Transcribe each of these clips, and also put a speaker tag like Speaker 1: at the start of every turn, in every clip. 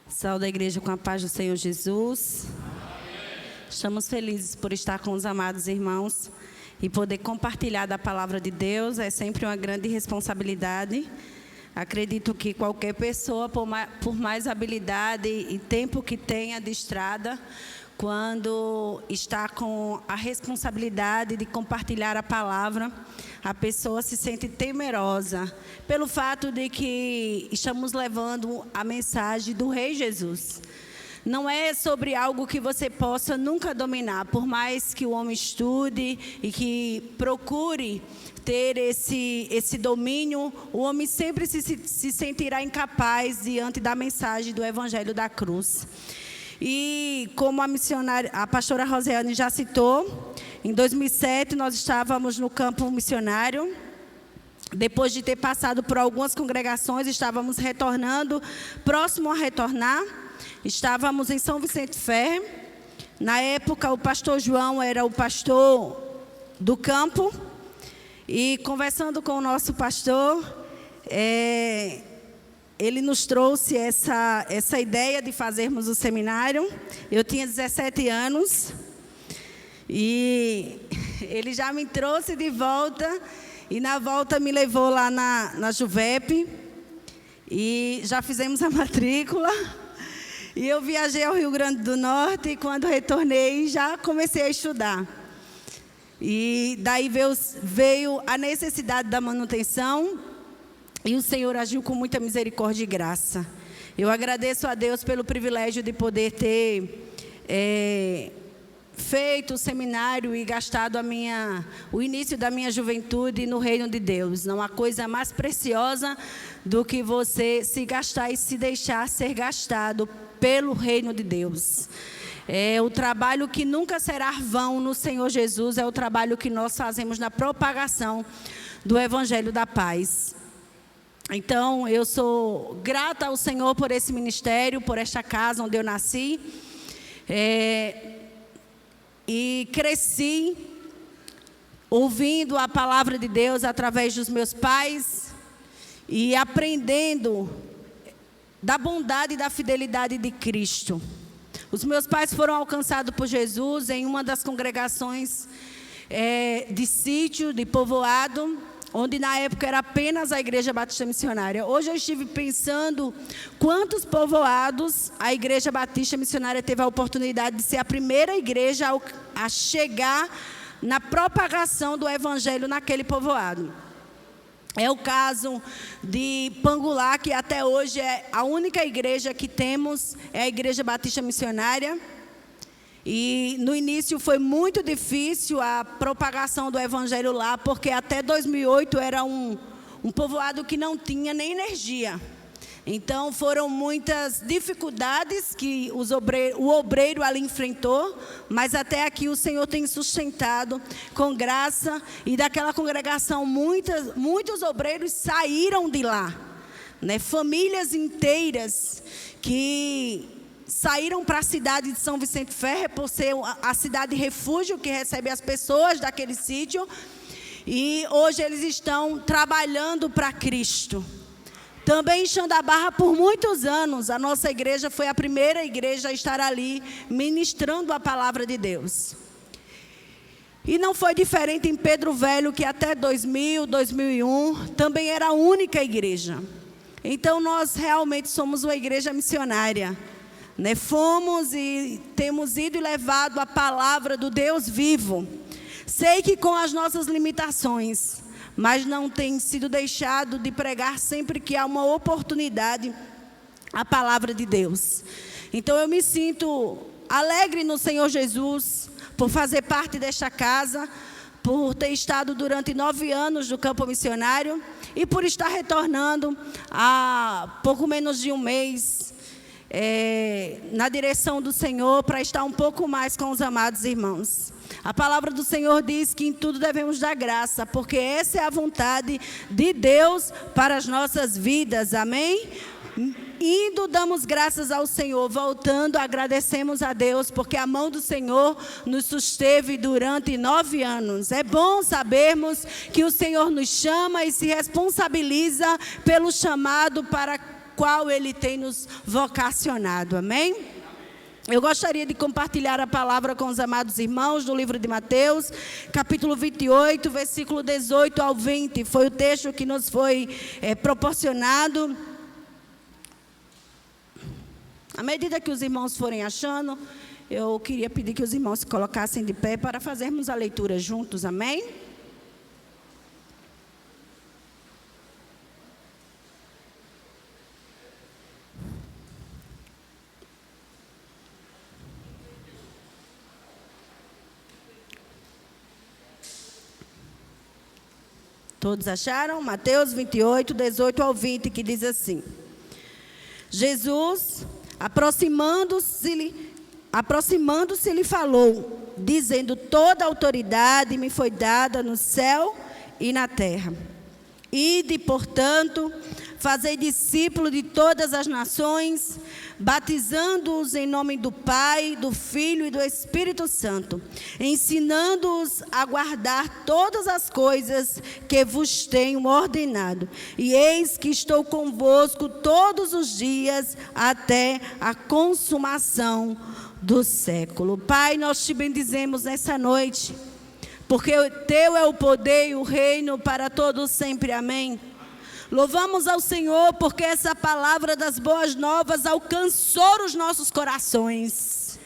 Speaker 1: Saúde a igreja com a paz do Senhor Jesus. Estamos felizes por estar com os amados irmãos e poder compartilhar da palavra de Deus. É sempre uma grande responsabilidade. Acredito que qualquer pessoa, por mais habilidade e tempo que tenha de estrada, quando está com a responsabilidade de compartilhar a palavra, a pessoa se sente temerosa pelo fato de que estamos levando a mensagem do Rei Jesus. Não é sobre algo que você possa nunca dominar, por mais que o homem estude e que procure ter esse domínio, o homem sempre se sentirá incapaz diante da mensagem do Evangelho da Cruz. E como a pastora Rosiane já citou, em 2007 nós estávamos no campo missionário. Depois de ter passado por algumas congregações, estávamos retornando, próximo a retornar. Estávamos em São Vicente Ferre. Na época, o pastor João era o pastor do campo. E conversando com o nosso pastor, ele nos trouxe essa ideia de fazermos o seminário. Eu tinha 17 anos e ele já me trouxe de volta e na volta me levou lá na Juvep e já fizemos a matrícula. E eu viajei ao Rio Grande do Norte e quando retornei já comecei a estudar. E daí veio a necessidade da manutenção. E o Senhor agiu com muita misericórdia e graça. Eu agradeço a Deus pelo privilégio de poder ter feito o seminário e gastado o início da minha juventude no reino de Deus. Não há coisa mais preciosa do que você se gastar e se deixar ser gastado pelo reino de Deus. É o trabalho que nunca será vão no Senhor Jesus, é o trabalho que nós fazemos na propagação do Evangelho da Paz. Então, eu sou grata ao Senhor por esse ministério, por esta casa onde eu nasci. E cresci ouvindo a palavra de Deus através dos meus pais e aprendendo da bondade e da fidelidade de Cristo. Os meus pais foram alcançados por Jesus em uma das congregações de sítio, de povoado, onde na época era apenas a Igreja Batista Missionária. Hoje eu estive pensando quantos povoados a Igreja Batista Missionária teve a oportunidade de ser a primeira igreja a chegar na propagação do Evangelho naquele povoado. É o caso de Pangulá, que até hoje é a única igreja que temos, é a Igreja Batista Missionária. E no início foi muito difícil a propagação do Evangelho lá, porque até 2008 era um povoado que não tinha nem energia. Então foram muitas dificuldades que o obreiro ali enfrentou, mas até aqui o Senhor tem sustentado com graça. E daquela congregação muitos obreiros saíram de lá, né? Famílias inteiras que saíram para a cidade de São Vicente Ferre, por ser a cidade refúgio que recebe as pessoas daquele sítio. E hoje eles estão trabalhando para Cristo. Também em Xandabarra, por muitos anos, a nossa igreja foi a primeira igreja a estar ali ministrando a palavra de Deus. E não foi diferente em Pedro Velho, que até 2000, 2001, também era a única igreja. Então nós realmente somos uma igreja missionária. Fomos e temos ido e levado a palavra do Deus vivo. Sei que com as nossas limitações, mas não tem sido deixado de pregar sempre que há uma oportunidade a palavra de Deus. Então eu me sinto alegre no Senhor Jesus por fazer parte desta casa, por ter estado durante 9 anos no campo missionário e por estar retornando há pouco menos de um mês na direção do Senhor, para estar um pouco mais com os amados irmãos. A palavra do Senhor diz que em tudo devemos dar graça, porque essa é a vontade de Deus para as nossas vidas, amém? Indo, damos graças ao Senhor, voltando, agradecemos a Deus, porque a mão do Senhor nos susteve durante 9 anos. É bom sabermos que o Senhor nos chama e se responsabiliza pelo chamado para qual Ele tem nos vocacionado, amém? Eu gostaria de compartilhar a palavra com os amados irmãos no livro de Mateus, capítulo 28, versículo 18 ao 20. Foi o texto que nos foi proporcionado. À medida que os irmãos forem achando, eu queria pedir que os irmãos se colocassem de pé para fazermos a leitura juntos, amém? Todos acharam? Mateus 28, 18 ao 20, que diz assim: Jesus, aproximando-se, lhe falou, dizendo: toda a autoridade me foi dada no céu e na terra. Ide, portanto, fazei discípulos de todas as nações, batizando-os em nome do Pai, do Filho e do Espírito Santo, ensinando-os a guardar todas as coisas que vos tenho ordenado. E eis que estou convosco todos os dias até a consumação do século. Pai, nós te bendizemos nessa noite, porque teu é o poder e o reino para todos sempre, amém. Louvamos ao Senhor porque essa palavra das boas novas alcançou os nossos corações.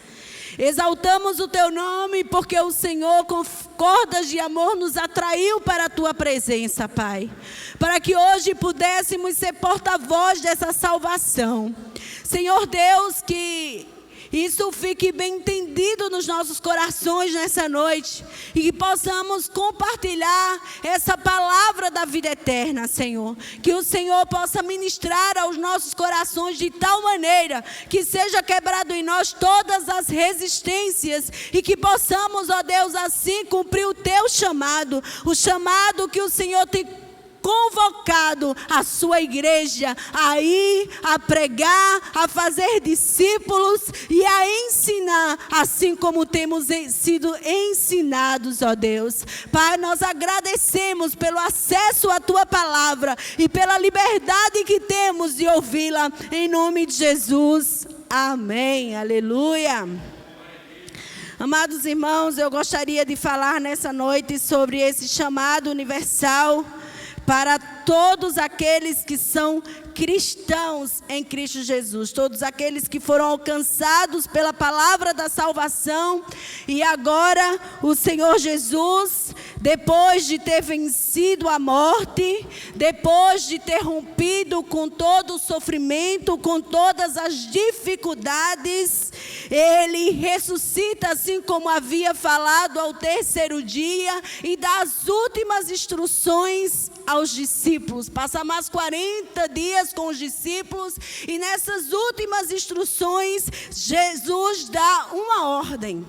Speaker 1: Exaltamos o teu nome porque o Senhor com cordas de amor nos atraiu para a tua presença, Pai. Para que hoje pudéssemos ser porta-voz dessa salvação. Senhor Deus, que isso fique bem entendido nos nossos corações nessa noite. E que possamos compartilhar essa palavra da vida eterna, Senhor. Que o Senhor possa ministrar aos nossos corações de tal maneira que seja quebrado em nós todas as resistências. E que possamos, ó Deus, assim cumprir o teu chamado. O chamado que o Senhor tem convocado a sua igreja a ir, a pregar, a fazer discípulos e a ensinar, assim como temos sido ensinados, ó Deus. Pai, nós agradecemos pelo acesso à tua palavra e pela liberdade que temos de ouvi-la, em nome de Jesus, amém, aleluia. Amados irmãos, eu gostaria de falar nessa noite sobre esse chamado universal para todos aqueles que são cristãos em Cristo Jesus, todos aqueles que foram alcançados pela palavra da salvação. E agora o Senhor Jesus, depois de ter vencido a morte, depois de ter rompido com todo o sofrimento, com todas as dificuldades, Ele ressuscita, assim como havia falado, ao terceiro dia, e dá as últimas instruções aos discípulos. Passa mais 40 dias com os discípulos, e nessas últimas instruções, Jesus dá uma ordem.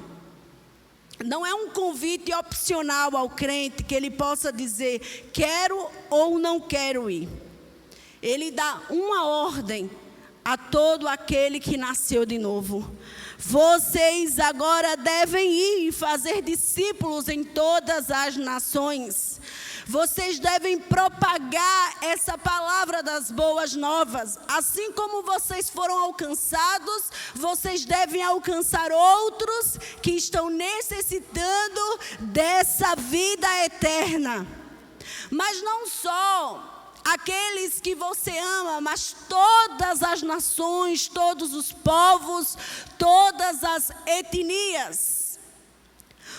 Speaker 1: Não é um convite opcional ao crente que ele possa dizer quero ou não quero ir. Ele dá uma ordem a todo aquele que nasceu de novo. Vocês agora devem ir e fazer discípulos em todas as nações. Vocês devem propagar essa palavra das boas novas. Assim como vocês foram alcançados, vocês devem alcançar outros que estão necessitando dessa vida eterna. Mas não só aqueles que você ama, mas todas as nações, todos os povos, todas as etnias.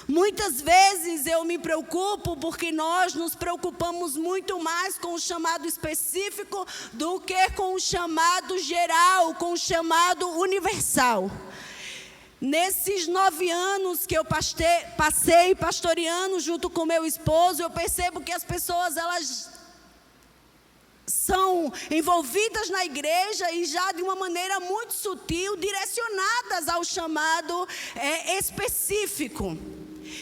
Speaker 1: Muitas vezes eu me preocupo porque nós nos preocupamos muito mais com o chamado específico do que com o chamado geral, com o chamado universal. Nesses 9 anos que eu passei pastoreando junto com meu esposo, eu percebo que as pessoas, elas são envolvidas na igreja e já de uma maneira muito sutil, direcionadas ao chamado específico.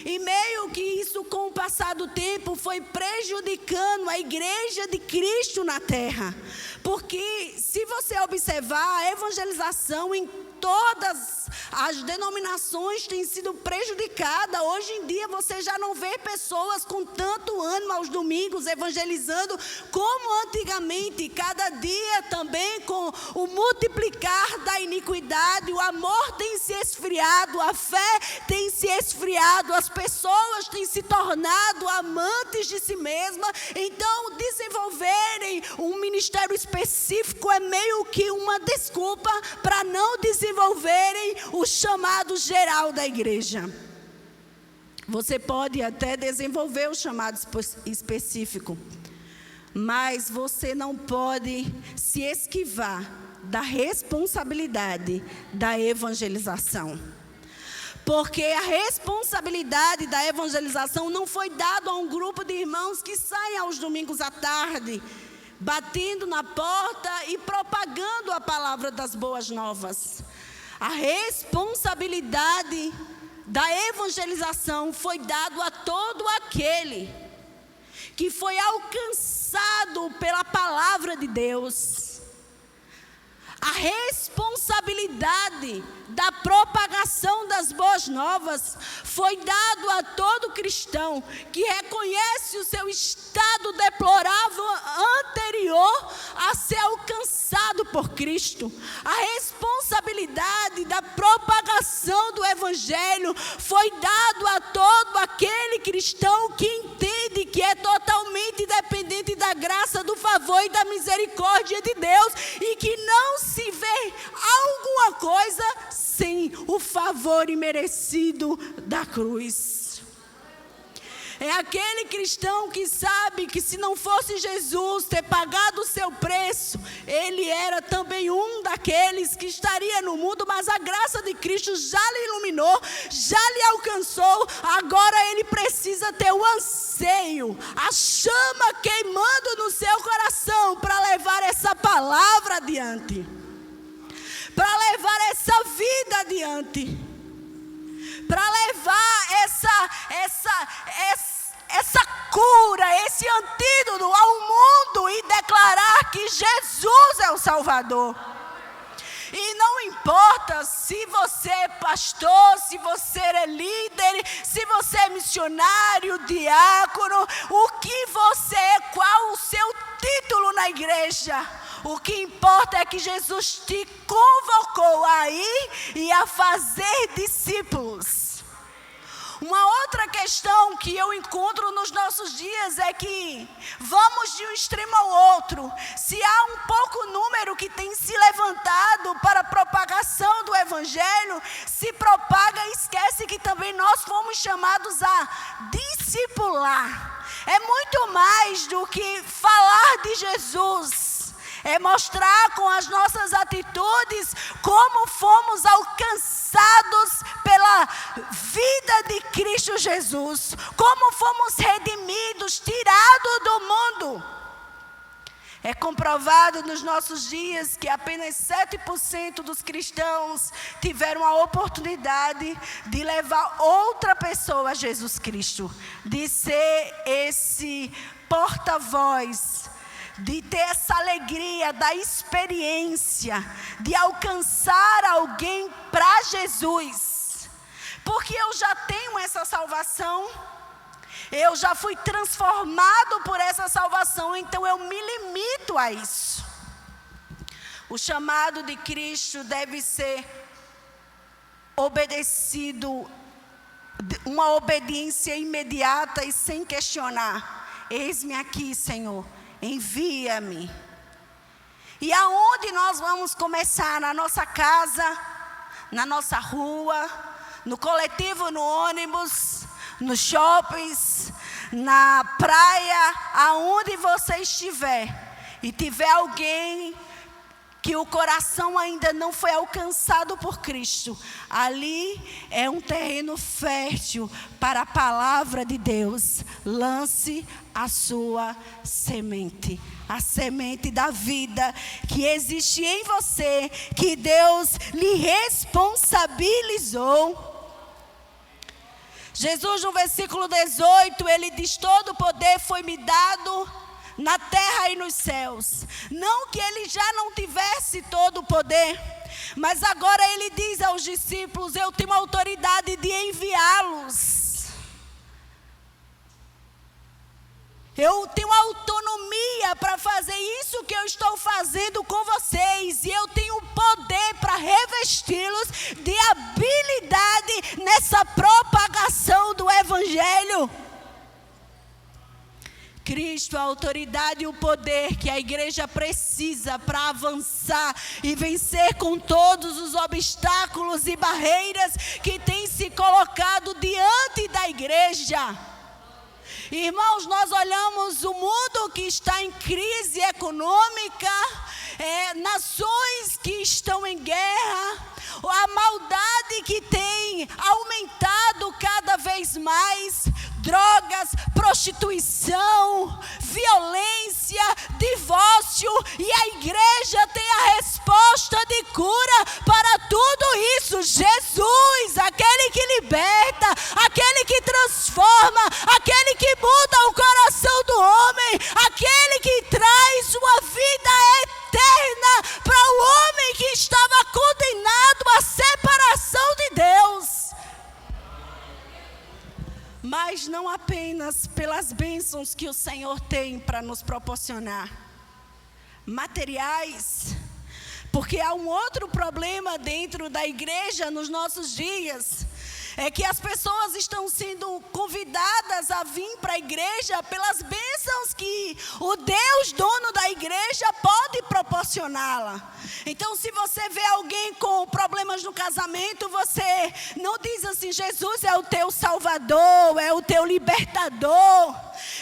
Speaker 1: E meio que isso, com o passar do tempo, foi prejudicando a igreja de Cristo na terra. Porque, se você observar, a evangelização em todas as denominações tem sido prejudicada. Hoje em dia você já não vê pessoas com tanto ânimo aos domingos evangelizando como antigamente. Cada dia também, com o multiplicar da iniquidade, o amor tem se esfriado, a fé tem se esfriado, as pessoas têm se tornado amantes de si mesmas. Então, desenvolverem um ministério específico é meio que uma desculpa para não desenvolverem o chamado geral da igreja. Você pode até desenvolver o chamado específico, mas você não pode se esquivar da responsabilidade da evangelização. Porque a responsabilidade da evangelização não foi dada a um grupo de irmãos que saem aos domingos à tarde, batendo na porta e propagando a palavra das boas novas. A responsabilidade da evangelização foi dada a todo aquele que foi alcançado pela palavra de Deus. A responsabilidade da propagação das boas novas foi dado a todo cristão que reconhece o seu estado deplorável anterior a ser alcançado por Cristo. A responsabilidade da propagação do evangelho foi dado a todo aquele cristão que entende que é totalmente dependente da graça, do favor e da misericórdia de Deus, e que não se vê alguma coisa sem o favor imerecido da cruz. É aquele cristão que sabe que, se não fosse Jesus ter pagado o seu preço, ele era também um daqueles que estaria no mundo, mas a graça de Cristo já lhe iluminou, já lhe alcançou. Agora ele precisa ter o anseio, a chama queimando no seu coração para levar essa palavra adiante, para levar essa vida adiante, para levar essa cura, esse antídoto ao mundo e declarar que Jesus é o Salvador. E não importa se você é pastor, se você é líder, se você é missionário, diácono, o que você é, qual o seu título na igreja. O que importa é que Jesus te convocou a ir e a fazer discípulos. Uma outra questão que eu encontro nos nossos dias é que vamos de um extremo ao outro. Se há um pouco número que tem se levantado para a propagação do evangelho, se propaga e esquece que também nós fomos chamados a discipular. É muito mais do que falar de Jesus. É mostrar com as nossas atitudes como fomos alcançados pela vida de Cristo Jesus, como fomos redimidos, tirados do mundo. É comprovado nos nossos dias que apenas 7% dos cristãos tiveram a oportunidade de levar outra pessoa a Jesus Cristo, de ser esse porta-voz, de ter essa alegria da experiência, de alcançar alguém para Jesus. Porque eu já tenho essa salvação, eu já fui transformado por essa salvação, então eu me limito a isso. O chamado de Cristo deve ser obedecido, uma obediência imediata e sem questionar. Eis-me aqui, Senhor. Envia-me. E aonde nós vamos começar? Na nossa casa, na nossa rua, no coletivo, no ônibus, nos shoppings, na praia, aonde você estiver e tiver alguém que o coração ainda não foi alcançado por Cristo, ali é um terreno fértil para a palavra de Deus. Lance a sua semente, a semente da vida que existe em você, que Deus lhe responsabilizou. Jesus, no versículo 18, ele diz: todo poder foi me dado na terra e nos céus. Não que ele já não tivesse todo o poder, mas agora ele diz aos discípulos: eu tenho autoridade de enviá-los. Eu tenho autonomia para fazer isso que eu estou fazendo com vocês. E eu tenho poder para revesti-los de habilidade nessa propagação do Evangelho. Cristo, a autoridade e o poder que a igreja precisa para avançar e vencer com todos os obstáculos e barreiras que têm se colocado diante da igreja. Irmãos, nós olhamos o mundo que está em crise econômica, nações que estão em guerra, a maldade que tem aumentado cada vez mais, drogas, prostituição, violência, divórcio, e a igreja tem a resposta de cura para tudo isso. Jesus, aquele que liberta, aquele que transforma, aquele que muda o coração do homem, aquele que traz uma vida eterna para o homem que estava condenado à separação de Deus. Mas não apenas pelas bênçãos que o Senhor tem para nos proporcionar, materiais, porque há um outro problema dentro da igreja nos nossos dias, é que as pessoas estão sendo convidadas a vir para a igreja pelas bênçãos que o Deus dono da igreja pode proporcioná-la. Então, se você vê alguém com problemas no casamento, você não diz assim: Jesus é o teu salvador, é o teu libertador.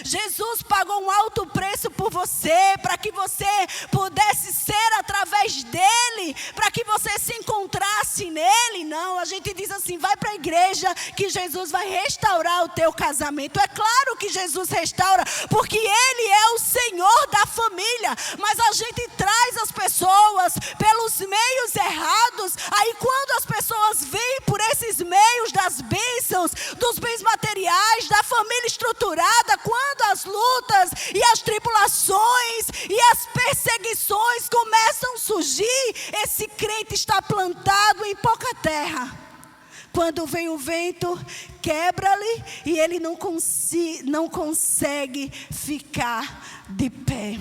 Speaker 1: Jesus pagou um alto preço por você, para que você pudesse ser através dele, para que você se encontrasse nele. Não, a gente diz assim: vai para a igreja que Jesus vai restaurar o teu casamento. É claro que Jesus restaura, porque ele é o Senhor da família, mas a gente traz as pessoas pelos meios errados. Aí quando as pessoas vêm por esses meios das bênçãos, dos bens materiais, da família estruturada, quando as lutas e as tribulações e as perseguições começam a surgir, esse crente está plantado em pouca terra. Quando vem o vento, quebra-lhe e ele não consegue ficar de pé.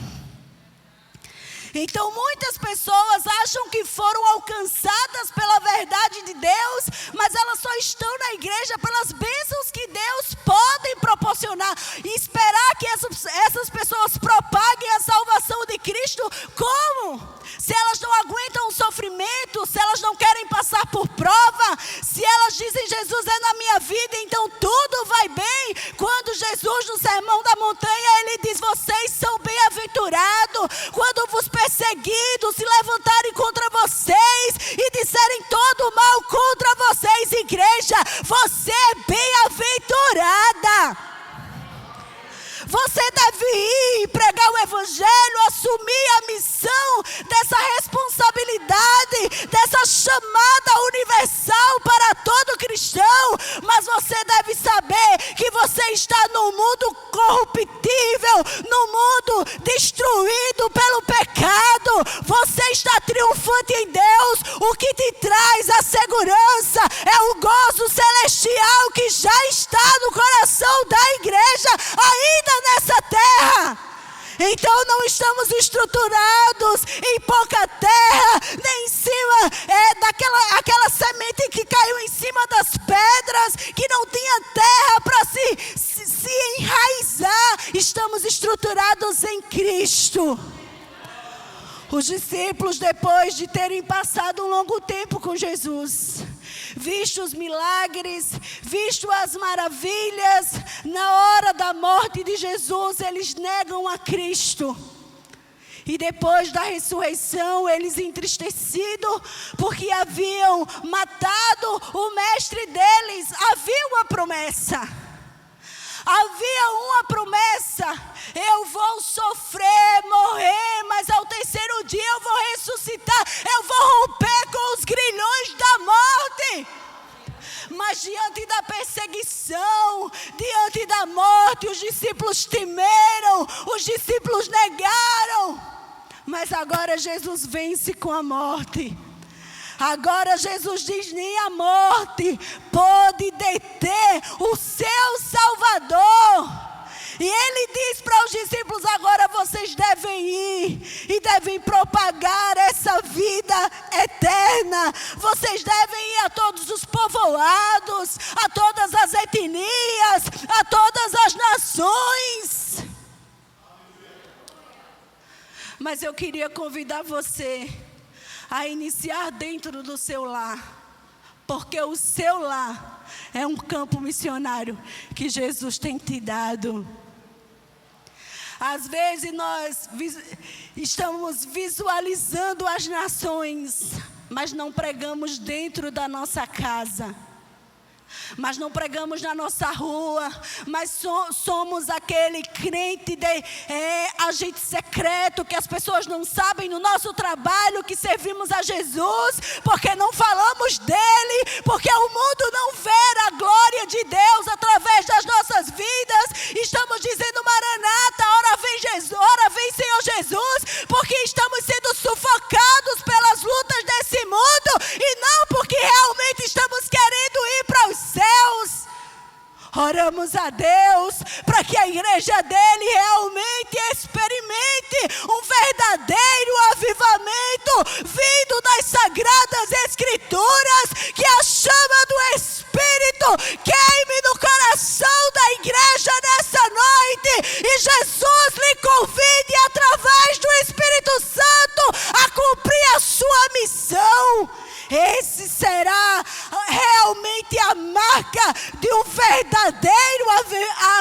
Speaker 1: Então muitas pessoas acham que foram alcançadas pela verdade de Deus, mas elas só estão na igreja pelas bênçãos que Deus pode proporcionar. E esperar que essas pessoas propaguem a salvação de Cristo, como? Se elas não aguentam o sofrimento, se elas não querem passar por prova, se elas dizem: Jesus é na minha vida, então tudo vai bem. Quando Jesus, no Sermão da Montanha, ele diz: vocês são bem-aventurados quando vos perseguidos se levantarem contra vocês e disserem todo mal contra vocês. Igreja, você é bem-aventurada. Você deve ir pregar o Evangelho, assumir a missão dessa responsabilidade, dessa chamada universal para todo cristão. Mas você deve saber que você está num mundo corruptível, num mundo destruído pelo pecado. Você está triunfante em Deus. O que te traz a segurança é o gozo celestial que já está no coração da igreja, ainda nessa terra. Então não estamos estruturados em pouca terra, nem em cima daquela semente que caiu em cima das pedras, que não tinha terra para se enraizar. Estamos estruturados em Cristo. Os discípulos, depois de terem passado um longo tempo com Jesus, visto os milagres, visto as maravilhas, na hora da morte de Jesus, eles negam a Cristo. E depois da ressurreição, eles entristecidos, porque haviam matado o mestre deles. Havia uma promessa. Havia uma promessa: eu vou sofrer, morrer, mas ao terceiro dia eu vou ressuscitar, eu vou romper com os grilhões da morte. Mas Mas diante da perseguição, diante da morte, os discípulos temeram, os discípulos negaram. Mas agora Jesus vence com a morte. Agora Jesus diz: nem a morte pode deter o seu Salvador. E ele diz para os discípulos: agora vocês devem ir e devem propagar essa vida eterna. Vocês devem ir a todos os povoados, a todas as etnias, a todas as nações. Mas eu queria convidar você a iniciar dentro do seu lar, porque o seu lar é um campo missionário que Jesus tem te dado. Às vezes nós estamos visualizando as nações, mas não pregamos dentro da nossa casa. Mas não pregamos na nossa rua, mas somos aquele crente agente secreto, que as pessoas não sabem no nosso trabalho que servimos a Jesus, porque não falamos dele, porque o mundo não vê a glória de Deus através das nossas vidas. Estamos dizendo: Maranata, ora vem Jesus, ora vem Senhor Jesus, porque estamos sendo sufocados pelas lutas desse mundo, e não porque realmente estamos querendo ir para os céus. Oramos a Deus para que a igreja dele realmente experimente um verdadeiro avivamento vindo das Sagradas Escrituras, que a chama do Espírito queime no coração da igreja nessa noite, e Jesus lhe convide através do Espírito Santo a cumprir a sua missão. Esse será realmente a marca de um verdadeiro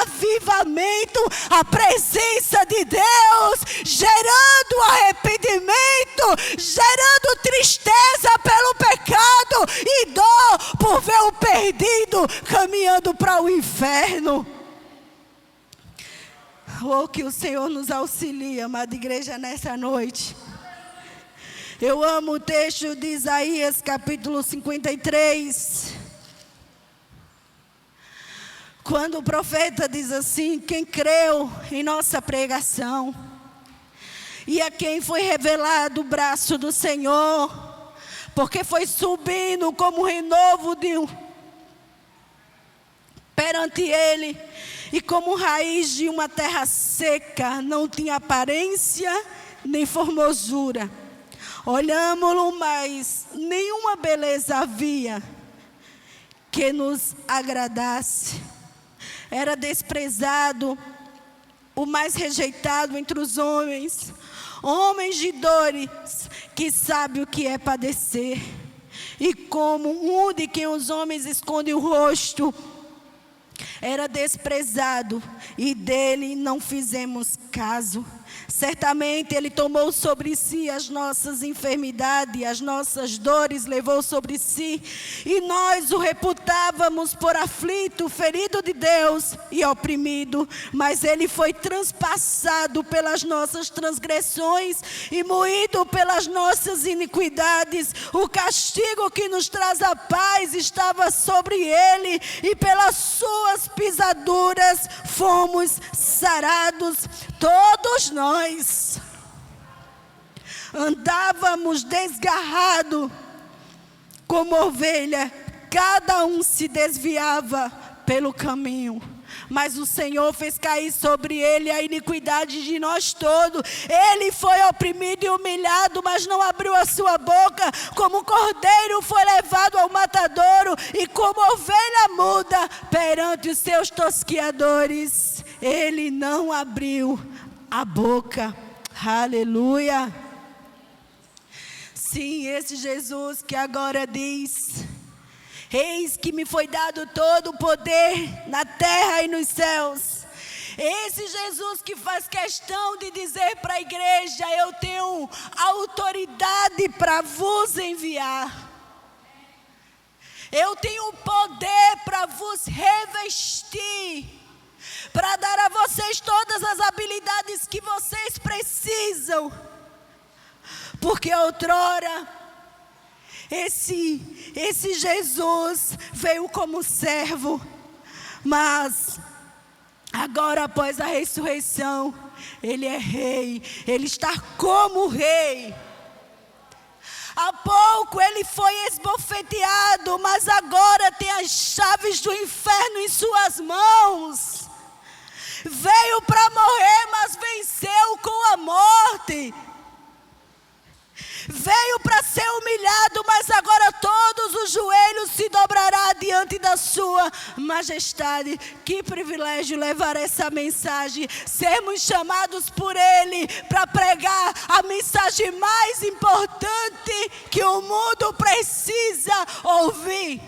Speaker 1: avivamento, a presença de Deus, gerando arrependimento, gerando tristeza pelo pecado e dor por ver o perdido caminhando para o inferno. Oh, que o Senhor nos auxilie, amada igreja, nessa noite. Eu amo o texto de Isaías, capítulo 53. Quando o profeta diz assim: quem creu em nossa pregação, e a quem foi revelado o braço do Senhor, porque foi subindo como renovo perante ele, e como raiz de uma terra seca, não tinha aparência nem formosura. Olhámo-lo, mas nenhuma beleza havia que nos agradasse. Era desprezado, o mais rejeitado entre os homens, homens de dores, que sabe o que é padecer, e como um de quem os homens escondem o rosto. Era desprezado, e dele não fizemos caso. Certamente ele tomou sobre si as nossas enfermidades, as nossas dores levou sobre si, e nós o reputávamos por aflito, ferido de Deus e oprimido. Mas ele foi transpassado pelas nossas transgressões e moído pelas nossas iniquidades. O castigo que nos traz a paz estava sobre ele, e pelas suas pisaduras fomos sarados. Todos nós andávamos desgarrados como ovelha, cada um se desviava pelo caminho, mas o Senhor fez cair sobre ele a iniquidade de nós todos. Ele foi oprimido e humilhado, mas não abriu a sua boca. Como cordeiro foi levado ao matadouro, e como ovelha muda perante os seus tosquiadores, ele não abriu a boca. Aleluia. Sim, esse Jesus que agora diz: eis que me foi dado todo o poder na terra e nos céus. Esse Jesus que faz questão de dizer para a igreja: eu tenho autoridade para vos enviar. Eu tenho poder para vos revestir, para dar a vocês todas as habilidades que vocês precisam. Porque outrora Esse Jesus veio como servo, mas agora, após a ressurreição, Ele é rei, Ele está como rei. Há pouco Ele foi esbofeteado, mas agora tem as chaves do inferno em suas mãos. Veio para morrer, mas venceu com a morte. Veio para ser humilhado, mas agora todos os joelhos se dobrarão diante da sua majestade. Que privilégio levar essa mensagem, sermos chamados por Ele para pregar a mensagem mais importante que o mundo precisa ouvir.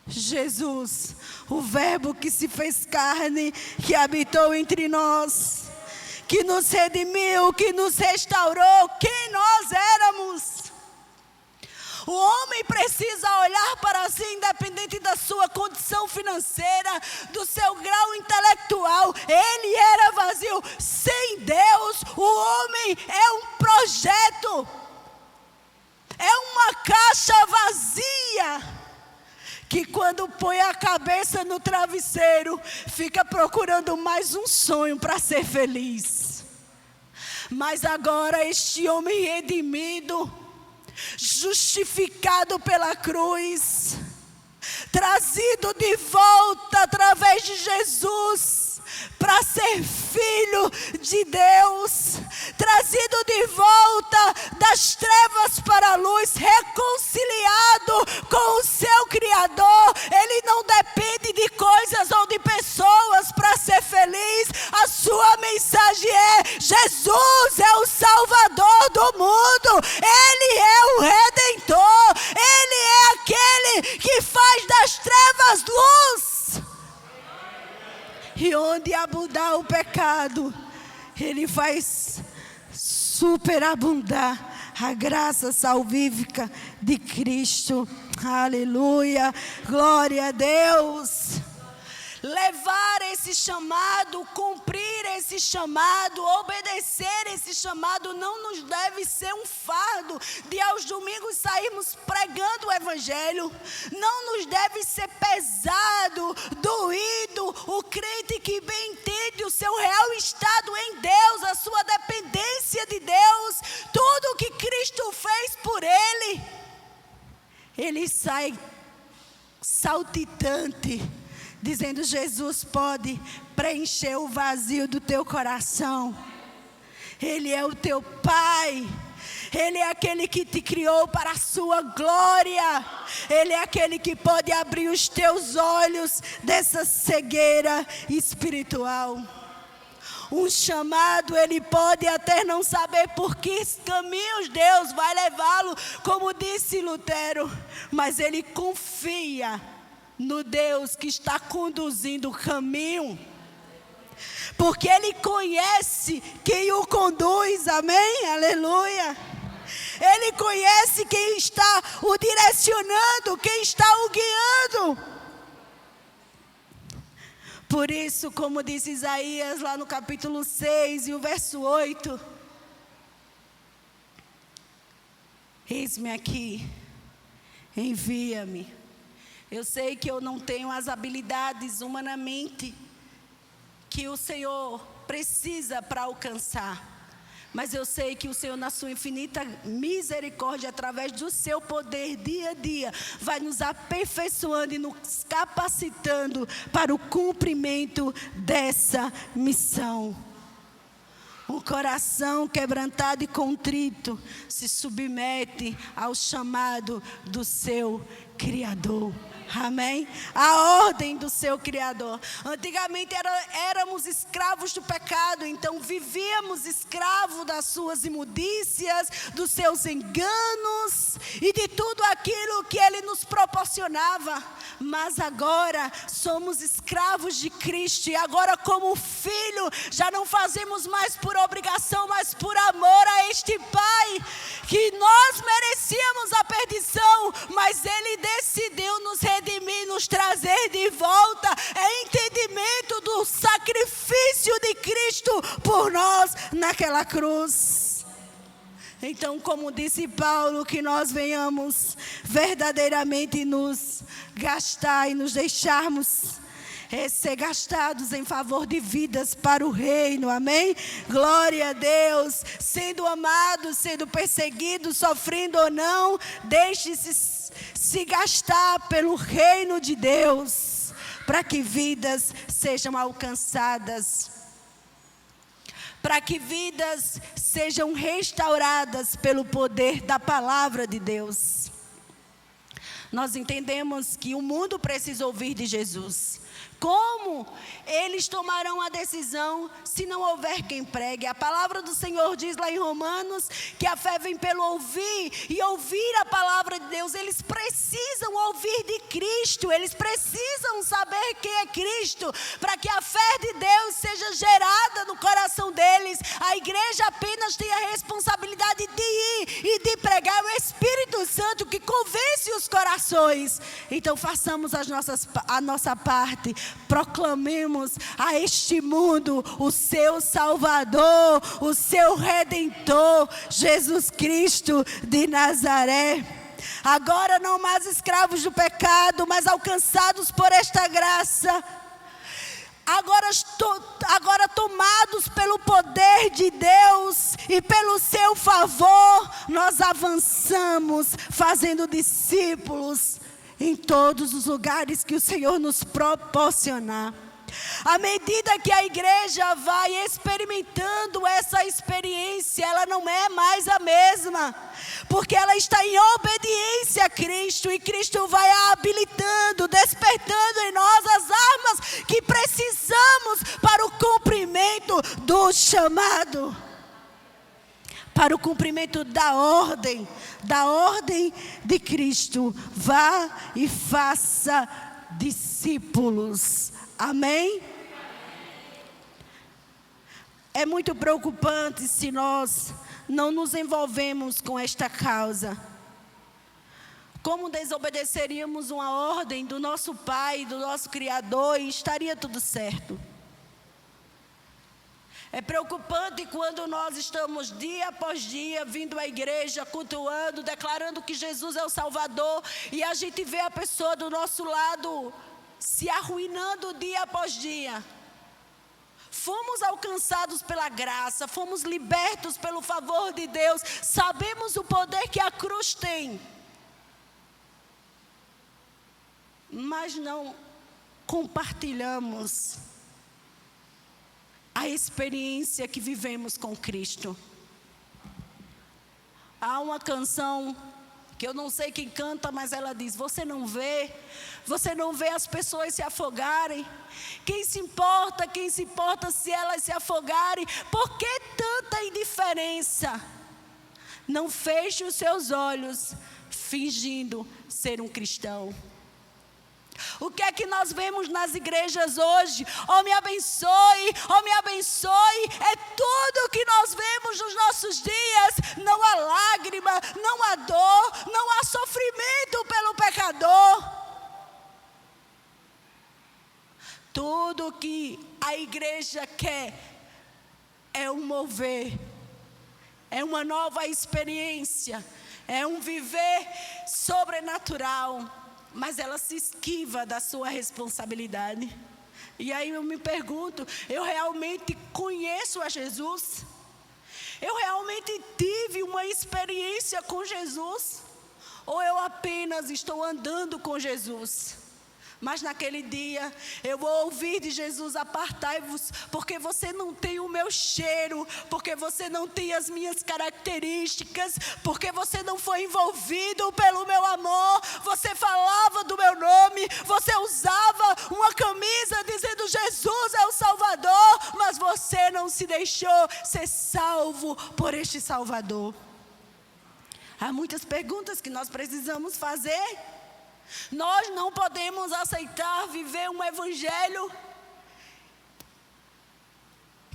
Speaker 1: Jesus, o Verbo que se fez carne, que habitou entre nós, que nos redimiu, que nos restaurou, quem nós éramos. O homem precisa olhar para si, independente da sua condição financeira, do seu grau intelectual. Ele era vazio. Sem Deus, o homem é um projeto, é uma caixa vazia, que quando põe a cabeça no travesseiro, fica procurando mais um sonho para ser feliz. Mas agora este homem redimido, justificado pela cruz, trazido de volta através de Jesus, para ser filho de Deus, trazido de volta das trevas para a luz, reconciliado com o seu Criador. Ele não depende de coisas ou de pessoas para ser feliz. A sua mensagem é: Jesus é o Salvador do mundo, Ele é o Redentor, Ele é aquele que faz das trevas luz. E onde abundar o pecado, Ele faz superabundar a graça salvífica de Cristo. Aleluia, glória a Deus. Levar esse chamado, cumprir esse chamado, obedecer esse chamado não nos deve ser um fardo de aos domingos sairmos pregando o Evangelho. Não nos deve ser pesado, doído. O crente que bem entende o seu real estado em Deus, a sua dependência de Deus, tudo o que Cristo fez por ele, ele sai saltitante, dizendo: Jesus pode preencher o vazio do teu coração. Ele é o teu Pai. Ele é aquele que te criou para a sua glória. Ele é aquele que pode abrir os teus olhos dessa cegueira espiritual. Um chamado, ele pode até não saber por que caminhos Deus vai levá-lo, como disse Lutero, mas ele confia no Deus que está conduzindo o caminho, porque Ele conhece quem o conduz, amém? Aleluia. Ele conhece quem está o direcionando, quem está o guiando. Por isso, como diz Isaías lá no capítulo 6 e o verso 8: eis-me aqui, envia-me. Eu sei que eu não tenho as habilidades humanamente que o Senhor precisa para alcançar. Mas eu sei que o Senhor, na sua infinita misericórdia, através do seu poder, dia a dia, vai nos aperfeiçoando e nos capacitando para o cumprimento dessa missão. Um coração quebrantado e contrito se submete ao chamado do seu Criador. Amém? A ordem do seu Criador. Antigamente éramos escravos do pecado, então vivíamos escravos das suas imundícias, dos seus enganos e de tudo aquilo que Ele nos proporcionava. Mas agora somos escravos de Cristo, e agora, como filho, já não fazemos mais por obrigação, mas por amor a este Pai, que nós merecíamos a perdição, mas Ele decidiu nos redimir, nos trazer de volta. É entendimento do sacrifício de Cristo por nós naquela cruz. Então, como disse Paulo, que nós venhamos verdadeiramente nos gastar e nos deixarmos ser gastados em favor de vidas para o reino, amém? Glória a Deus, sendo amados, sendo perseguidos, sofrendo ou não, deixe-se se gastar pelo reino de Deus, para que vidas sejam alcançadas, para que vidas sejam restauradas pelo poder da palavra de Deus. Nós entendemos que o mundo precisa ouvir de Jesus. Como eles tomarão a decisão se não houver quem pregue? A palavra do Senhor diz lá em Romanos que a fé vem pelo ouvir, e ouvir a palavra de Deus. Eles precisam ouvir de Cristo, eles precisam saber quem é Cristo, para que a fé de Deus seja gerada no coração deles. A igreja apenas tem a responsabilidade de ir e de pregar. É o Espírito Santo que convence os corações. Então façamos a nossa parte. Proclamemos a este mundo o seu Salvador, o seu Redentor, Jesus Cristo de Nazaré. Agora não mais escravos do pecado, mas alcançados por esta graça. Agora tomados pelo poder de Deus e pelo seu favor, nós avançamos fazendo discípulos em todos os lugares que o Senhor nos proporcionar. À medida que a igreja vai experimentando essa experiência, ela não é mais a mesma, porque ela está em obediência a Cristo, e Cristo vai habilitando, despertando em nós as armas que precisamos para o cumprimento do chamado, para o cumprimento da ordem de Cristo. Vá e faça discípulos. Amém? É muito preocupante se nós não nos envolvemos com esta causa. Como desobedeceríamos uma ordem do nosso Pai, do nosso Criador, e estaria tudo certo? É preocupante quando nós estamos dia após dia vindo à igreja, cultuando, declarando que Jesus é o Salvador, e a gente vê a pessoa do nosso lado se arruinando dia após dia. Fomos alcançados pela graça, fomos libertos pelo favor de Deus, sabemos o poder que a cruz tem, mas não compartilhamos a experiência que vivemos com Cristo. Há uma canção que eu não sei quem canta, mas ela diz: você não vê as pessoas se afogarem? Quem se importa se elas se afogarem? Por que tanta indiferença? Não feche os seus olhos fingindo ser um cristão. O que é que nós vemos nas igrejas hoje? Oh, me abençoe, oh, me abençoe. É tudo o que nós vemos nos nossos dias. Não há lágrima, não há dor, não há sofrimento pelo pecador. Tudo o que a igreja quer é um mover, é uma nova experiência, é um viver sobrenatural. Mas ela se esquiva da sua responsabilidade. E aí eu me pergunto: eu realmente conheço a Jesus? Eu realmente tive uma experiência com Jesus? Ou eu apenas estou andando com Jesus? Mas naquele dia eu vou ouvir de Jesus: apartai-vos, porque você não tem o meu cheiro, porque você não tem as minhas características, porque você não foi envolvido pelo meu amor. Você falava do meu nome, você usava uma camisa dizendo Jesus é o Salvador, mas você não se deixou ser salvo por este Salvador. Há muitas perguntas que nós precisamos fazer. Nós não podemos aceitar viver um evangelho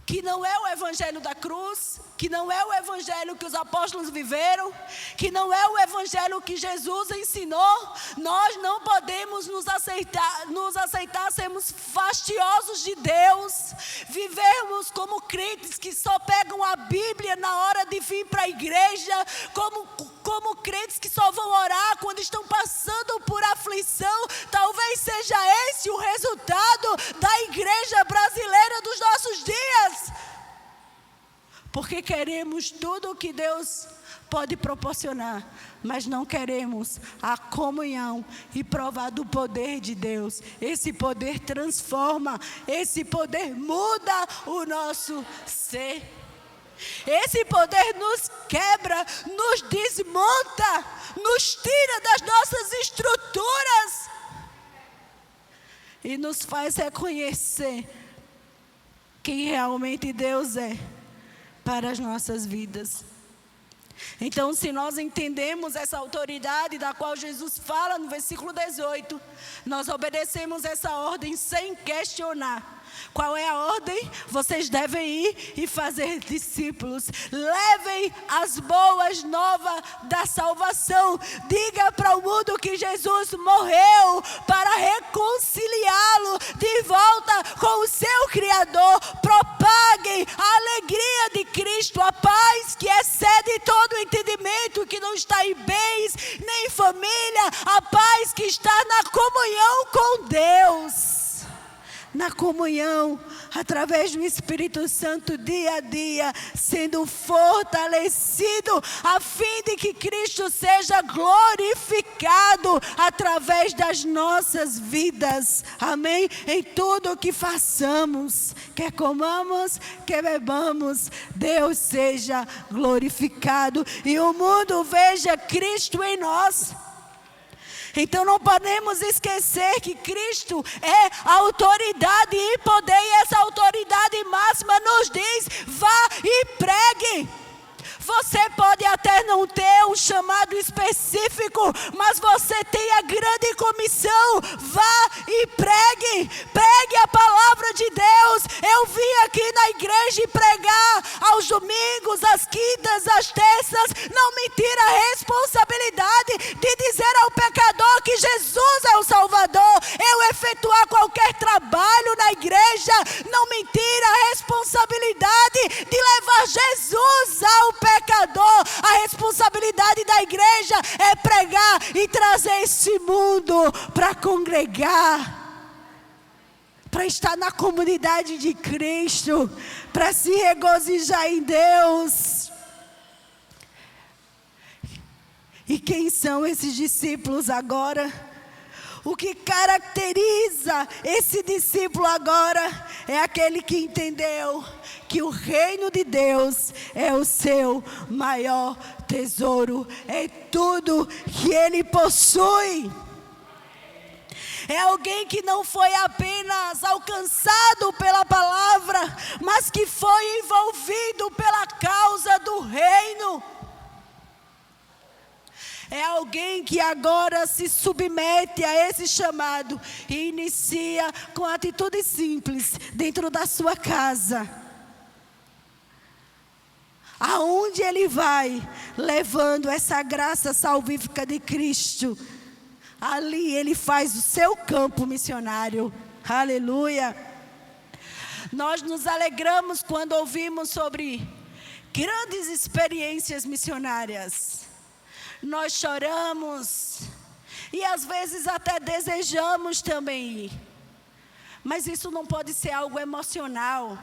Speaker 1: que não é o evangelho da cruz, que não é o evangelho que os apóstolos viveram, que não é o evangelho que Jesus ensinou, nós não podemos nos aceitar sermos fastiosos de Deus, vivermos como crentes que só pegam a Bíblia na hora de vir para a igreja, como crentes que só vão orar quando estão passando por aflição. Talvez seja esse o resultado da igreja brasileira dos nossos dias. Porque queremos tudo o que Deus pode proporcionar, mas não queremos a comunhão e provar do poder de Deus. Esse poder transforma, esse poder muda o nosso ser. Esse poder nos quebra, nos desmonta, nos tira das nossas estruturas e nos faz reconhecer quem realmente Deus é para as nossas vidas. Então, se nós entendemos essa autoridade da qual Jesus fala no versículo 18, nós obedecemos essa ordem sem questionar. Qual é a ordem? Vocês devem ir e fazer discípulos. Levem as boas novas da salvação. Diga para o mundo que Jesus morreu para reconciliá-lo de volta com o seu Criador. Propaguem a alegria de Cristo, a paz que excede todo o entendimento, que não está em bens nem em família, a paz que está na comunhão com Deus. Na comunhão, através do Espírito Santo, dia a dia, sendo fortalecido, a fim de que Cristo seja glorificado através das nossas vidas, amém? Em tudo o que façamos, quer comamos, quer bebamos, Deus seja glorificado e o mundo veja Cristo em nós. Então não podemos esquecer que Cristo é autoridade e poder, e essa autoridade máxima nos diz: vá e pregue. Você pode até não ter um chamado específico, mas você tem a grande comissão. Vá e pregue. Pregue a palavra de Deus. Eu vim aqui na igreja pregar aos domingos, às quintas, às terças. Não me tira a responsabilidade de dizer ao pecador que Jesus é o Salvador. Eu efetuar qualquer trabalho na igreja. Não me tira a responsabilidade de levar Jesus ao pecador. A responsabilidade da igreja é pregar e trazer esse mundo para congregar, para estar na comunidade de Cristo, para se regozijar em Deus. E quem são esses discípulos agora? O que caracteriza esse discípulo agora é aquele que entendeu que o reino de Deus é o seu maior tesouro, é tudo que ele possui. É alguém que não foi apenas alcançado pela palavra, mas que foi envolvido pela causa do reino. É alguém que agora se submete a esse chamado e inicia com atitudes simples dentro da sua casa. Aonde ele vai, levando essa graça salvífica de Cristo, ali ele faz o seu campo missionário. Aleluia! Nós nos alegramos quando ouvimos sobre grandes experiências missionárias. Nós choramos e às vezes até desejamos também ir. Mas isso não pode ser algo emocional.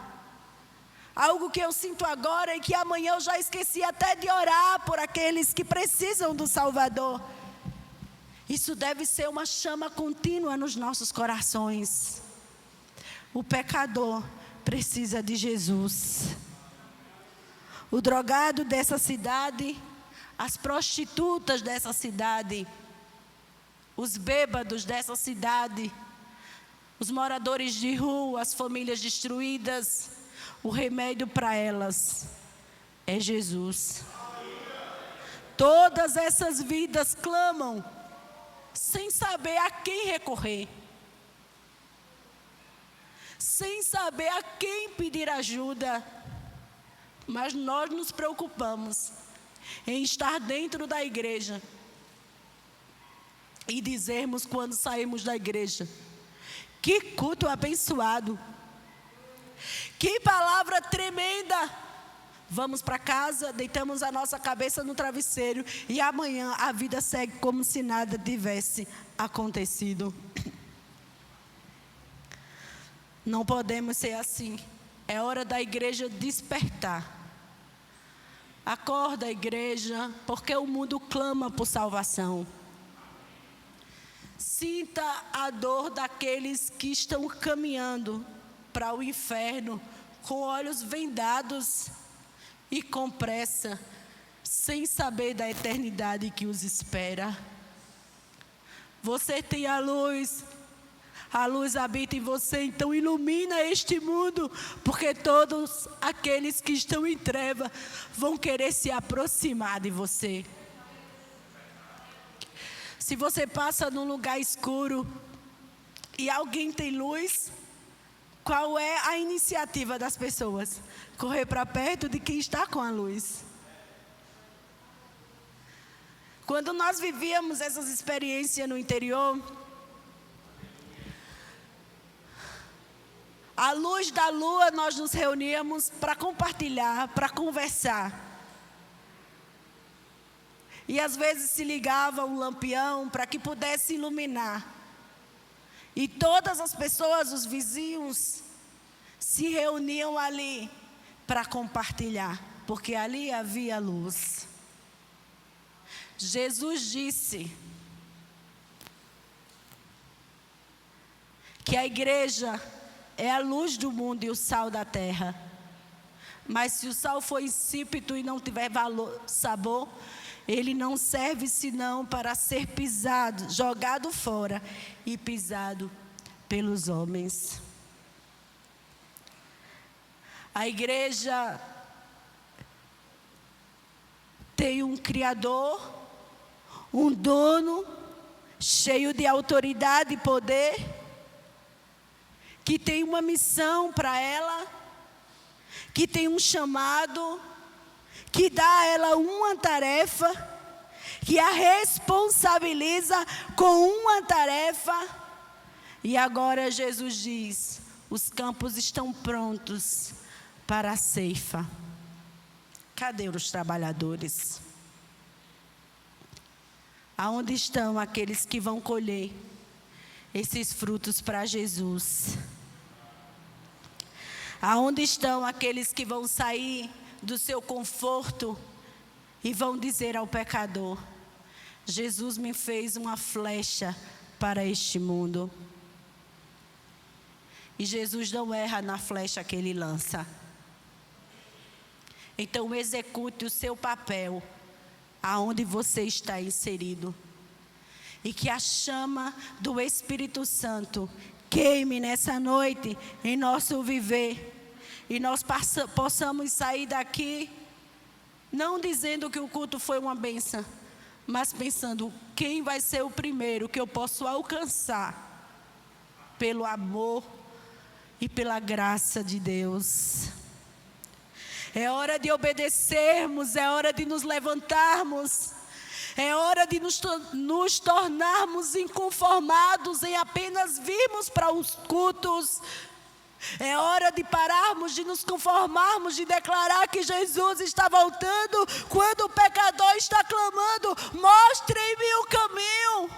Speaker 1: Algo que eu sinto agora e que amanhã eu já esqueci até de orar por aqueles que precisam do Salvador. Isso deve ser uma chama contínua nos nossos corações. O pecador precisa de Jesus. O drogado dessa cidade, as prostitutas dessa cidade, os bêbados dessa cidade, os moradores de rua, as famílias destruídas, o remédio para elas é Jesus. Todas essas vidas clamam sem saber a quem recorrer, sem saber a quem pedir ajuda. Mas nós nos preocupamos em estar dentro da igreja e dizermos quando saímos da igreja: que culto abençoado, que palavra tremenda. Vamos para casa, deitamos a nossa cabeça no travesseiro e amanhã a vida segue como se nada tivesse acontecido. Não podemos ser assim. É hora da igreja despertar. Acorda, igreja, porque o mundo clama por salvação. Sinta a dor daqueles que estão caminhando para o inferno com olhos vendados e com pressa, sem saber da eternidade que os espera. Você tem a luz habita em você, então ilumina este mundo, porque todos aqueles que estão em treva vão querer se aproximar de você. Se você passa num lugar escuro e alguém tem luz, qual é a iniciativa das pessoas? Correr para perto de quem está com a luz. Quando nós vivíamos essas experiências no interior, à luz da lua nós nos reuníamos para compartilhar, para conversar. E às vezes se ligava um lampião para que pudesse iluminar. E todas as pessoas, os vizinhos, se reuniam ali para compartilhar, porque ali havia luz. Jesus disse que a igreja é a luz do mundo e o sal da terra. Mas se o sal for insípido e não tiver sabor, ele não serve senão para ser pisado, jogado fora e pisado pelos homens. A igreja tem um Criador, um dono, cheio de autoridade e poder, que tem uma missão para ela, que tem um chamado, que dá a ela uma tarefa, que a responsabiliza com uma tarefa. E agora Jesus diz: os campos estão prontos para a ceifa. Cadê os trabalhadores? Aonde estão aqueles que vão colher esses frutos para Jesus? Aonde estão aqueles que vão sair do seu conforto e vão dizer ao pecador: Jesus me fez uma flecha para este mundo? E Jesus não erra na flecha que ele lança. Então execute o seu papel aonde você está inserido. E que a chama do Espírito Santo queime nessa noite em nosso viver. E nós possamos sair daqui não dizendo que o culto foi uma bênção, mas pensando quem vai ser o primeiro que eu posso alcançar pelo amor e pela graça de Deus. É hora de obedecermos, é hora de nos levantarmos, é hora de nos tornarmos inconformados em apenas virmos para os cultos. É hora de pararmos de nos conformarmos, de declarar que Jesus está voltando, quando o pecador está clamando: mostre-me o caminho,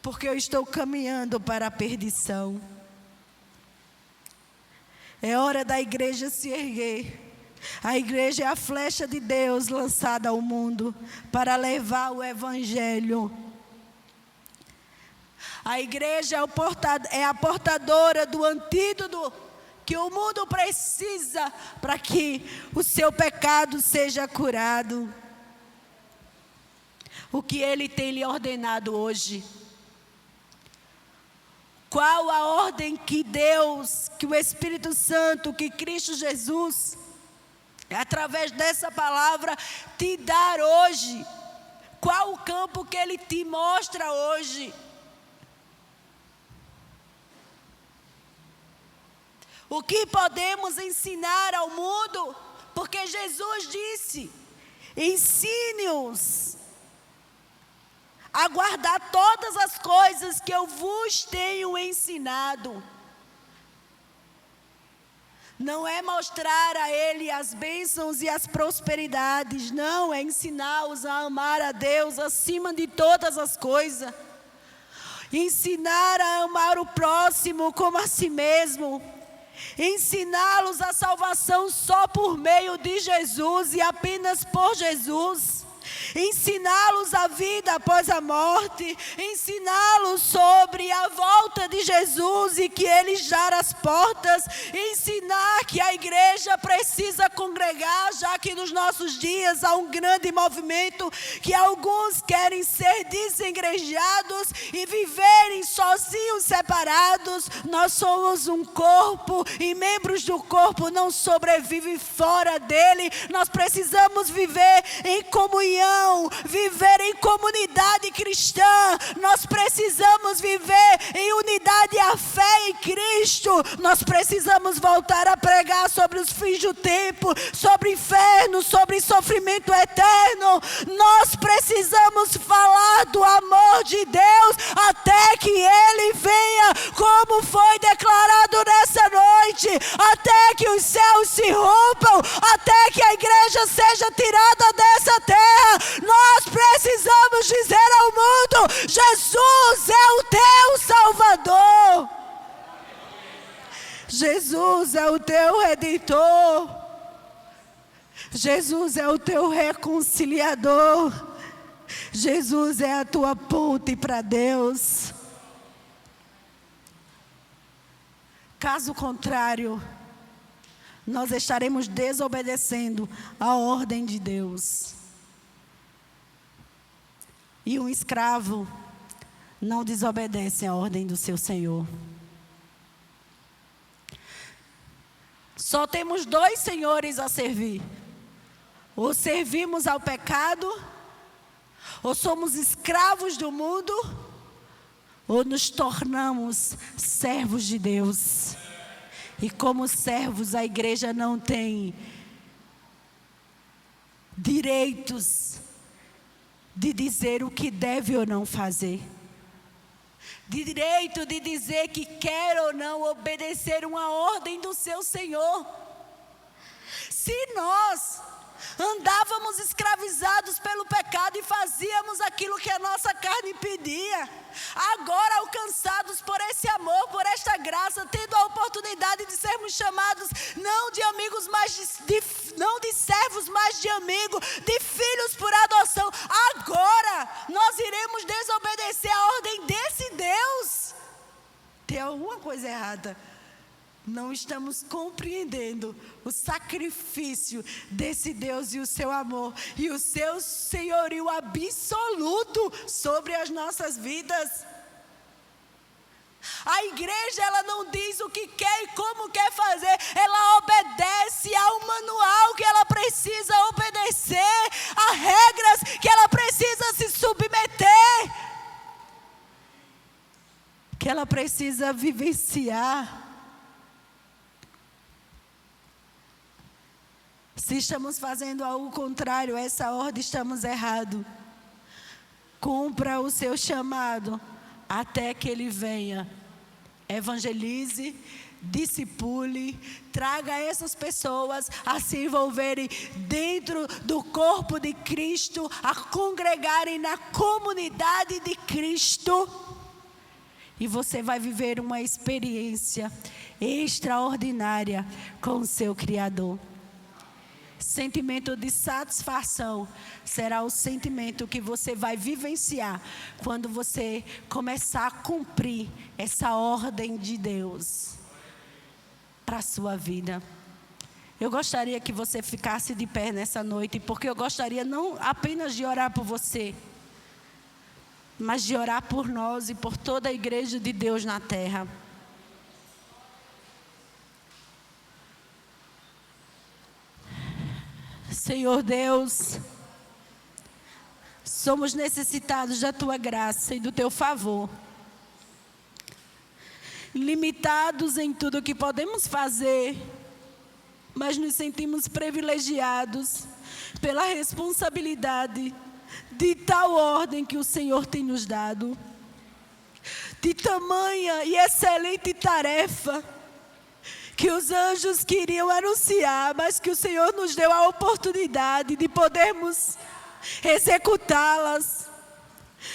Speaker 1: porque eu estou caminhando para a perdição. É hora da igreja se erguer. A igreja é a flecha de Deus lançada ao mundo para levar o evangelho. A igreja é a portadora do antídoto que o mundo precisa para que o seu pecado seja curado. O que ele tem lhe ordenado hoje? Qual a ordem que Deus, que o Espírito Santo, que Cristo Jesus, através dessa palavra, te dar hoje? Qual o campo que ele te mostra hoje? O que podemos ensinar ao mundo? Porque Jesus disse: ensine-os a guardar todas as coisas que eu vos tenho ensinado. Não é mostrar a ele as bênçãos e as prosperidades, não, é ensiná-los a amar a Deus acima de todas as coisas. Ensinar a amar o próximo como a si mesmo. Ensiná-los a salvação só por meio de Jesus e apenas por Jesus. Ensiná-los a vida após a morte, ensiná-los sobre a volta de Jesus e que Ele já as portas, ensinar que a igreja precisa congregar, já que nos nossos dias há um grande movimento que alguns querem ser desengrejados e viverem sozinhos, separados. Nós somos um corpo e membros do corpo não sobrevivem fora dele. Nós precisamos viver em comunhão, viver em comunidade cristã. Nós precisamos viver em unidade à fé em Cristo. Nós precisamos voltar a pregar sobre os fins do tempo, sobre o inferno, sobre sofrimento eterno. Nós precisamos falar do amor de Deus até que Ele venha, como foi declarado nessa noite, até que os céus se rompam, até que a igreja seja tirada dessa terra. Nós precisamos dizer ao mundo: Jesus é o teu Salvador. Jesus é o teu Redentor. Jesus é o teu reconciliador. Jesus é a tua ponte para Deus. Caso contrário, nós estaremos desobedecendo a ordem de Deus. E um escravo não desobedece a ordem do seu senhor. Só temos dois senhores a servir. Ou servimos ao pecado, ou somos escravos do mundo, ou nos tornamos servos de Deus. E como servos, a igreja não tem direitos de dizer o que deve ou não fazer. Direito de dizer que quer ou não obedecer uma ordem do seu Senhor. Se nós andávamos escravizados pelo pecado e fazíamos aquilo que a nossa carne pedia, agora alcançados por esse amor, por esta graça, tendo a oportunidade de sermos chamados não de amigos, mas não de servos, mas de amigos, de filhos por adoção, agora nós iremos desobedecer a ordem desse Deus? Tem alguma coisa errada. Não estamos compreendendo o sacrifício desse Deus e o seu amor e o seu senhorio absoluto sobre as nossas vidas. A igreja, ela não diz o que quer e como quer fazer, ela obedece ao manual que ela precisa obedecer, a regras que ela precisa se submeter, que ela precisa vivenciar. Se estamos fazendo algo contrário a essa ordem, estamos errados. Cumpra o seu chamado até que Ele venha. Evangelize, discipule, traga essas pessoas a se envolverem dentro do corpo de Cristo, a congregarem na comunidade de Cristo. E você vai viver uma experiência extraordinária com o seu Criador. Sentimento de satisfação será o sentimento que você vai vivenciar quando você começar a cumprir essa ordem de Deus para a sua vida. Eu gostaria que você ficasse de pé nessa noite, porque eu gostaria não apenas de orar por você, mas de orar por nós e por toda a igreja de Deus na terra. Senhor Deus, somos necessitados da Tua graça e do Teu favor.
Speaker 2: limitados em tudo que podemos fazer, mas nos sentimos privilegiados pela responsabilidade de tal ordem que o Senhor tem nos dado, de tamanha e excelente tarefa que os anjos queriam anunciar, mas que o Senhor nos deu a oportunidade de podermos executá-las.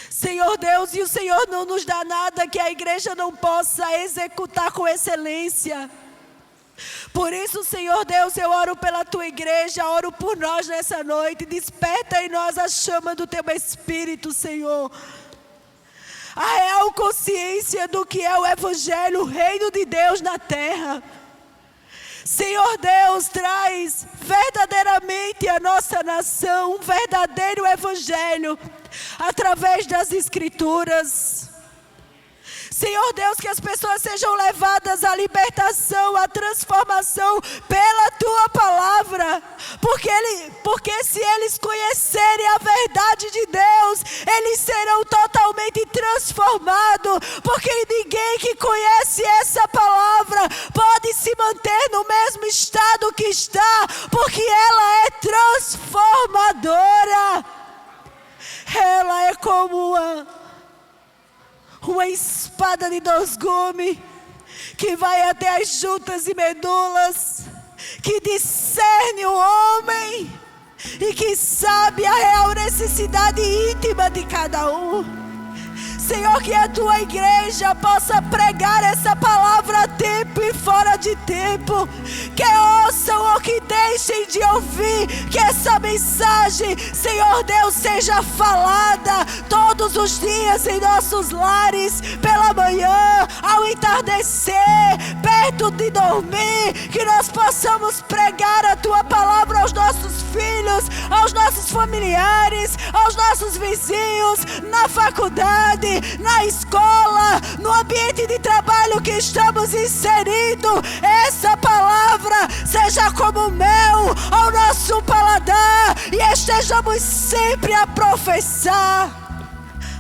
Speaker 2: Senhor Deus, e o Senhor não nos dá nada que a igreja não possa executar com excelência. Por isso, Senhor Deus, eu oro pela tua igreja, oro por nós nessa noite. Desperta em nós a chama do teu Espírito, Senhor. A real consciência do que é o Evangelho, o reino de Deus na terra. Senhor Deus, traz verdadeiramente à nossa nação um verdadeiro Evangelho através das Escrituras. Senhor Deus, que as pessoas sejam levadas à libertação, à transformação pela Tua Palavra. Porque se eles conhecerem a verdade de Deus, eles serão totalmente transformados. Porque ninguém que conhece essa Palavra pode se manter no mesmo estado que está, porque ela é transformadora. Ela é como uma espada de 2 gumes, que vai até as juntas e medulas, que discerne o homem e que sabe a real necessidade íntima de cada um. Senhor, que a tua igreja possa pregar essa palavra a tempo e fora de tempo. Que ouçam ou que deixem de ouvir. Que essa mensagem, Senhor Deus, seja falada todos os dias em nossos lares, pela manhã, ao entardecer, perto de dormir. Que nós possamos pregar a tua palavra aos nossos filhos, aos nossos familiares, aos nossos vizinhos, na faculdade, na escola, no ambiente de trabalho que estamos inserindo. Essa palavra seja como mel ao nosso paladar e estejamos sempre a professar.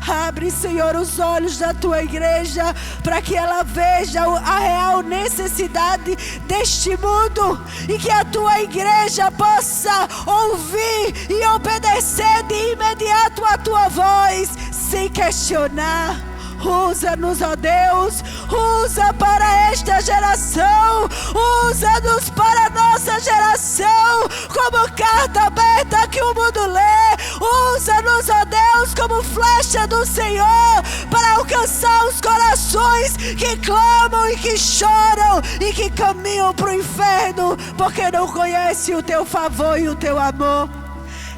Speaker 2: Abre, Senhor, os olhos da tua igreja para que ela veja a real necessidade deste mundo e que a tua igreja possa ouvir e obedecer de imediato a tua voz, sem questionar. Usa-nos, ó Deus, usa para esta geração, usa-nos para a nossa geração, como carta aberta que o mundo lê. Usa-nos, ó Deus, como flecha do Senhor, para alcançar os corações que clamam e que choram e que caminham para o inferno, porque não conhecem o teu favor e o teu amor.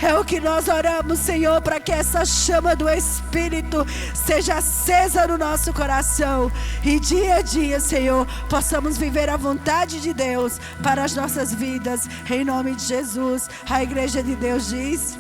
Speaker 2: É o que nós oramos, Senhor, para que essa chama do Espírito seja acesa no nosso coração. E dia a dia, Senhor, possamos viver a vontade de Deus para as nossas vidas. Em nome de Jesus, a igreja de Deus diz...